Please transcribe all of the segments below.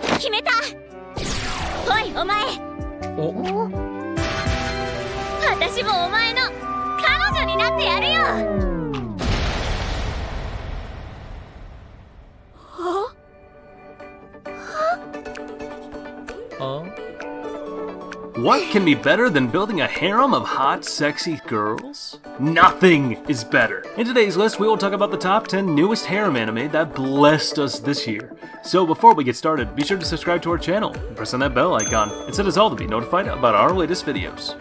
決めた。おい、お前。お？私もお前の彼女になってやるよ。What can be better than building a harem of hot, sexy girls? Nothing is better. In today's list, we will talk about the top 10 newest harem anime that blessed us this year. So before we get started, be sure to subscribe to our channel and press on that bell icon and set us all to be notified about our latest videos.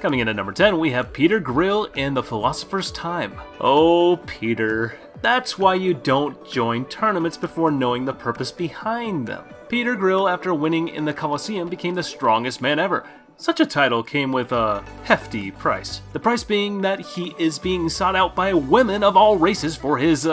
Coming in at number 10, we have Peter Grill in The Philosopher's Time. Oh, Peter. That's why you don't join tournaments before knowing the purpose behind them. Peter Grill, after winning in the Colosseum, became the strongest man ever. Such a title came with a hefty price. The price being that he is being sought out by women of all races for his,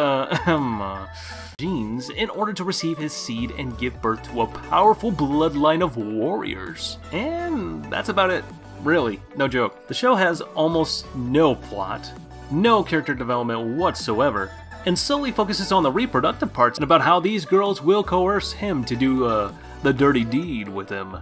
genes in order to receive his seed and give birth to a powerful bloodline of warriors. And that's about it. Really, no joke. The show has almost no plot, no character development whatsoever, and solely focuses on the reproductive parts and about how these girls will coerce him to do the dirty deed with him.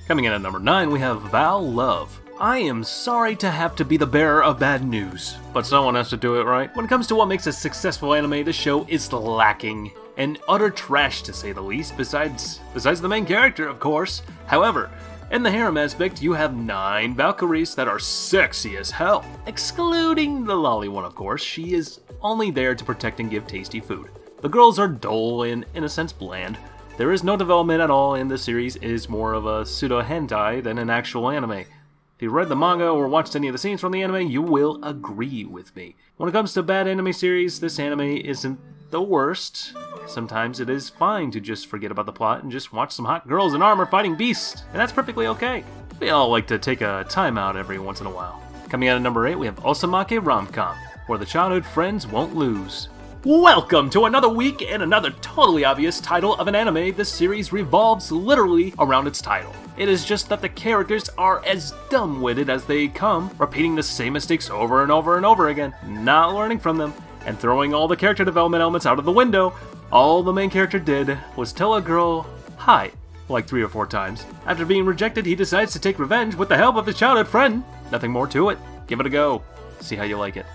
Coming in at number 9, we have Val Love. I am sorry to have to be the bearer of bad news, but someone has to do it, right? When it comes to what makes a successful anime, the show is lacking, and utter trash to say the least, besides the main character, of course. However, in the harem aspect, you have 9 Valkyries that are sexy as hell. Excluding the lolly one, of course. She is only there to protect and give tasty food. The girls are dull and, in a sense, bland. There is no development at all, and the series is more of a pseudo-hentai than an actual anime. If you read the manga or watched any of the scenes from the anime, you will agree with me. When it comes to bad anime series, this anime isn't the worst. Sometimes it is fine to just forget about the plot and just watch some hot girls in armor fighting beasts, and that's perfectly okay. We all like to take a time out every once in a while. Coming out at number 8, we have Osamake Rom-Com, where the childhood friends won't lose. Welcome to another week and another totally obvious title of an anime. This series revolves literally around its title. It is just that the characters are as dumb-witted as they come, repeating the same mistakes over and over and over again, not learning from them, and throwing all the character development elements out of the window. All the main character did was tell a girl hi, like 3 or 4 times. After being rejected, he decides to take revenge with the help of his childhood friend. Nothing more to it. Give it a go. See how you like it.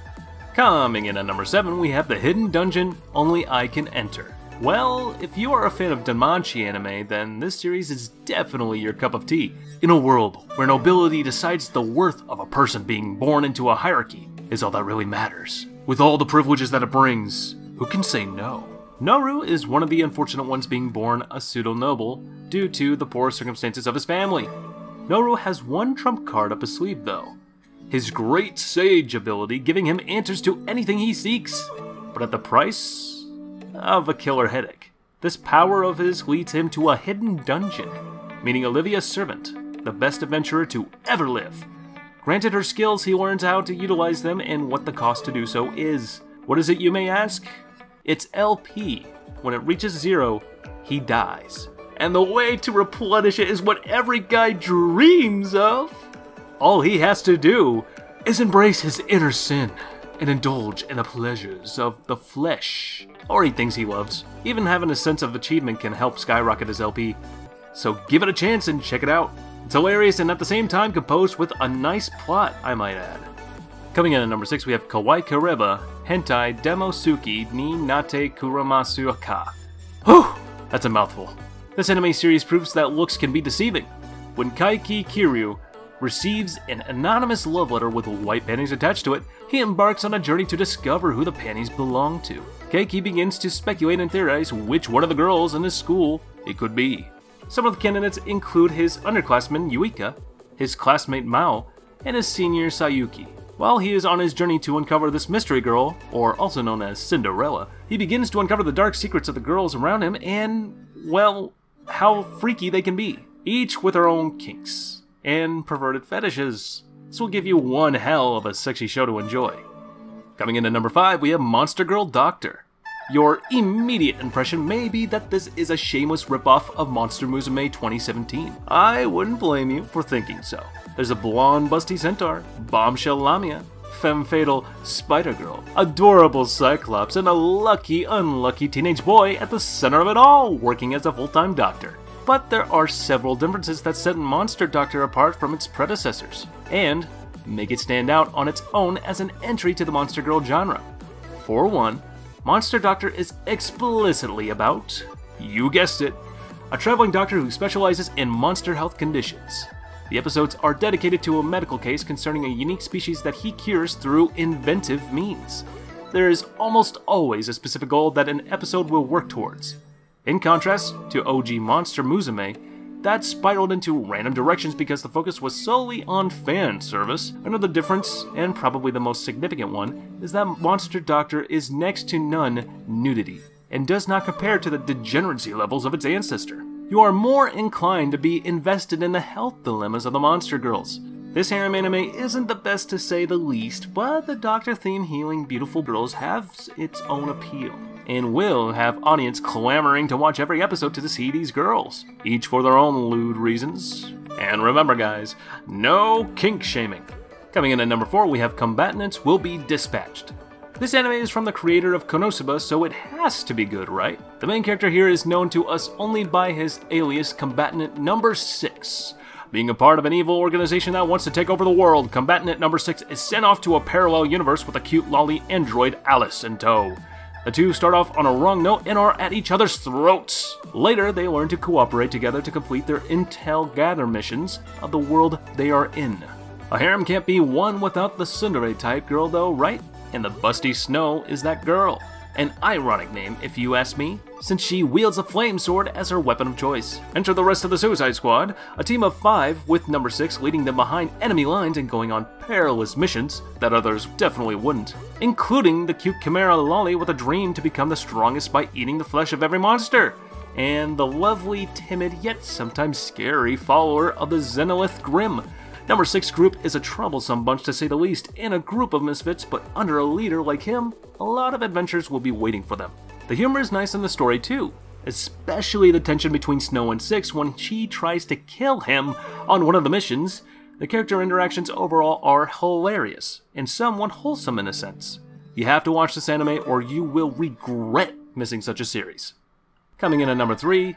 Coming in at number 7, we have The Hidden Dungeon, Only I Can Enter. Well, if you are a fan of Danmachi anime, then this series is definitely your cup of tea. In a world where nobility decides the worth of a person being born into a hierarchy is all that really matters. With all the privileges that it brings, who can say no? Noru is one of the unfortunate ones being born a pseudo-noble due to the poor circumstances of his family. Noru has one trump card up his sleeve though. His great sage ability giving him answers to anything he seeks, but at the price of a killer headache. This power of his leads him to a hidden dungeon, meeting Olivia's servant, the best adventurer to ever live. Granted her skills, he learns how to utilize them and what the cost to do so is. What is it, you may ask? It's LP. When it reaches 0, he dies. And the way to replenish it is what every guy dreams of. All he has to do is embrace his inner sin and indulge in the pleasures of the flesh, or eat things he loves. Even having a sense of achievement can help skyrocket his LP. So give it a chance and check it out. It's hilarious and at the same time composed with a nice plot, I might add. Coming in at number 6, we have Kawaikereba, Hentai Demo Suki ni Natte Kuremasu ka. Whew! That's a mouthful. This anime series proves that looks can be deceiving. When Kaiki Kiryu receives an anonymous love letter with white panties attached to it, he embarks on a journey to discover who the panties belong to. Kaiki begins to speculate and theorize which one of the girls in his school it could be. Some of the candidates include his underclassman Yuika, his classmate Mao, and his senior Sayuki. While he is on his journey to uncover this mystery girl, or also known as Cinderella, he begins to uncover the dark secrets of the girls around him and, well, how freaky they can be, each with their own kinks and perverted fetishes. This will give you one hell of a sexy show to enjoy. Coming in at number 5, we have Monster Girl Doctor. Your immediate impression may be that this is a shameless ripoff of Monster Musume 2017. I wouldn't blame you for thinking so. There's a blonde busty centaur, bombshell Lamia, femme fatale Spider Girl, adorable Cyclops, and a lucky, unlucky teenage boy at the center of it all, working as a full-time doctor. But there are several differences that set Monster Doctor apart from its predecessors, and make it stand out on its own as an entry to the Monster Girl genre. For one, Monster Doctor is explicitly about, you guessed it, a traveling doctor who specializes in monster health conditions. The episodes are dedicated to a medical case concerning a unique species that he cures through inventive means. There is almost always a specific goal that an episode will work towards. In contrast to OG Monster Musume, that spiraled into random directions because the focus was solely on fan service. Another difference, and probably the most significant one, is that Monster Doctor is next to none nudity, and does not compare to the degeneracy levels of its ancestor. You are more inclined to be invested in the health dilemmas of the monster girls. This harem anime isn't the best to say the least, but the Doctor-themed healing beautiful girls have its own appeal, and will have audience clamoring to watch every episode to see these girls, each for their own lewd reasons. And remember guys, no kink shaming. Coming in at number 4, we have Combatants Will Be Dispatched. This anime is from the creator of Konosuba, so it has to be good, right? The main character here is known to us only by his alias Combatant Number 6. Being a part of an evil organization that wants to take over the world, Combatant Number 6 is sent off to a parallel universe with a cute lolly android Alice in tow. The two start off on a wrong note and are at each other's throats. Later, they learn to cooperate together to complete their intel gather missions of the world they are in. A harem can't be one without the tsundere type girl though, right? And the busty Snow is that girl. An ironic name, if you ask me, since she wields a flame sword as her weapon of choice. Enter the rest of the Suicide Squad, a team of 5 with Number 6 leading them behind enemy lines and going on perilous missions that others definitely wouldn't, including the cute Chimera Lolly with a dream to become the strongest by eating the flesh of every monster, and the lovely, timid, yet sometimes scary follower of the Zenolith Grimm. Number 6 group is a troublesome bunch to say the least, and a group of misfits, but under a leader like him, a lot of adventures will be waiting for them. The humor is nice in the story too, especially the tension between Snow and 6 when she tries to kill him on one of the missions. The character interactions overall are hilarious, and somewhat wholesome in a sense. You have to watch this anime or you will regret missing such a series. Coming in at number 3,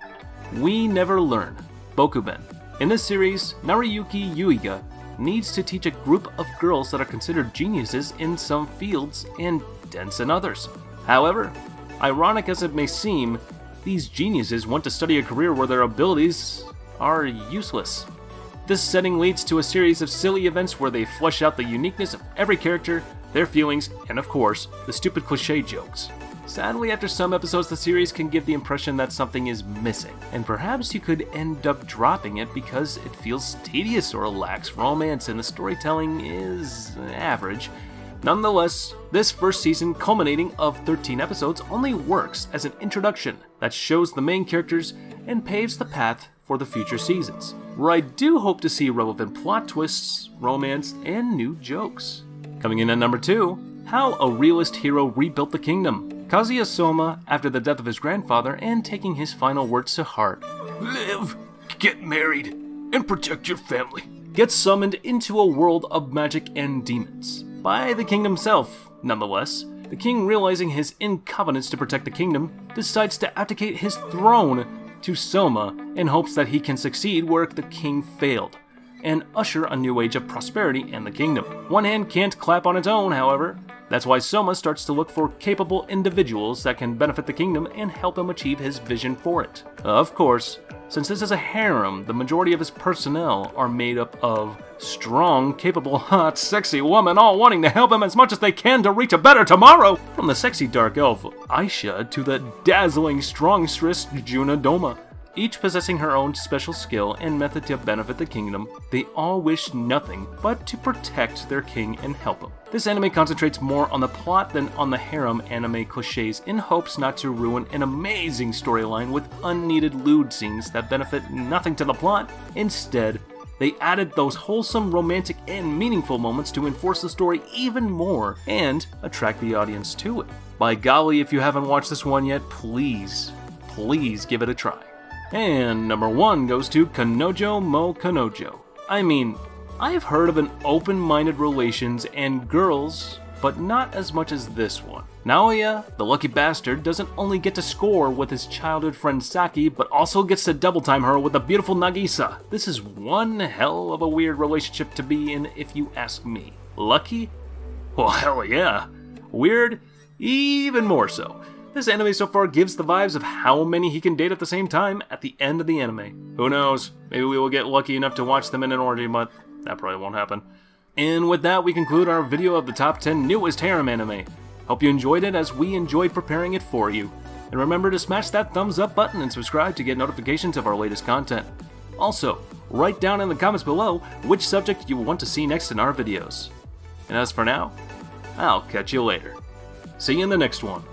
We Never Learn, Bokuben. In this series, Nariyuki Yuiga needs to teach a group of girls that are considered geniuses in some fields and dense in others. However, ironic as it may seem, these geniuses want to study a career where their abilities are useless. This setting leads to a series of silly events where they flesh out the uniqueness of every character, their feelings, and of course, the stupid cliché jokes. Sadly, after some episodes, the series can give the impression that something is missing, and perhaps you could end up dropping it because it feels tedious or lacks romance and the storytelling is average. Nonetheless, this first season, culminating of 13 episodes, only works as an introduction that shows the main characters and paves the path for the future seasons, where I do hope to see relevant plot twists, romance, and new jokes. Coming in at number 2, How a Realist Hero Rebuilt the Kingdom. Kazuya Soma, after the death of his grandfather and taking his final words to heart, "Live, get married, and protect your family," gets summoned into a world of magic and demons by the king himself. Nonetheless, the king, realizing his incompetence to protect the kingdom, decides to abdicate his throne to Soma in hopes that he can succeed where the king failed, and usher a new age of prosperity in the kingdom. One hand can't clap on its own, however. That's why Soma starts to look for capable individuals that can benefit the kingdom and help him achieve his vision for it. Of course, since this is a harem, the majority of his personnel are made up of strong, capable, hot, sexy women, all wanting to help him as much as they can to reach a better tomorrow! From the sexy dark elf Aisha to the dazzling strongstress Junadoma. Each possessing her own special skill and method to benefit the kingdom, they all wish nothing but to protect their king and help him. This anime concentrates more on the plot than on the harem anime cliches in hopes not to ruin an amazing storyline with unneeded lewd scenes that benefit nothing to the plot. Instead, They added those wholesome, romantic, and meaningful moments to enforce the story even more and attract the audience to it. By golly, if you haven't watched this one yet, please give it a try. And number 1 goes to Kanojo mo Kanojo. I mean, I've heard of an open-minded relations and girls, but not as much as this one. Naoya, the lucky bastard, doesn't only get to score with his childhood friend Saki, but also gets to double time her with the beautiful Nagisa. This is one hell of a weird relationship to be in, if you ask me. Lucky? Well, hell yeah. Weird? Even more so. This anime so far gives the vibes of how many he can date at the same time at the end of the anime. Who knows? Maybe we will get lucky enough to watch them in an orgy, but that probably won't happen. And with that, we conclude our video of the top 10 newest harem anime. Hope you enjoyed it as we enjoyed preparing it for you. And remember to smash that thumbs up button and subscribe to get notifications of our latest content. Also, write down in the comments below which subject you want to see next in our videos. And as for now, I'll catch you later. See you in the next one.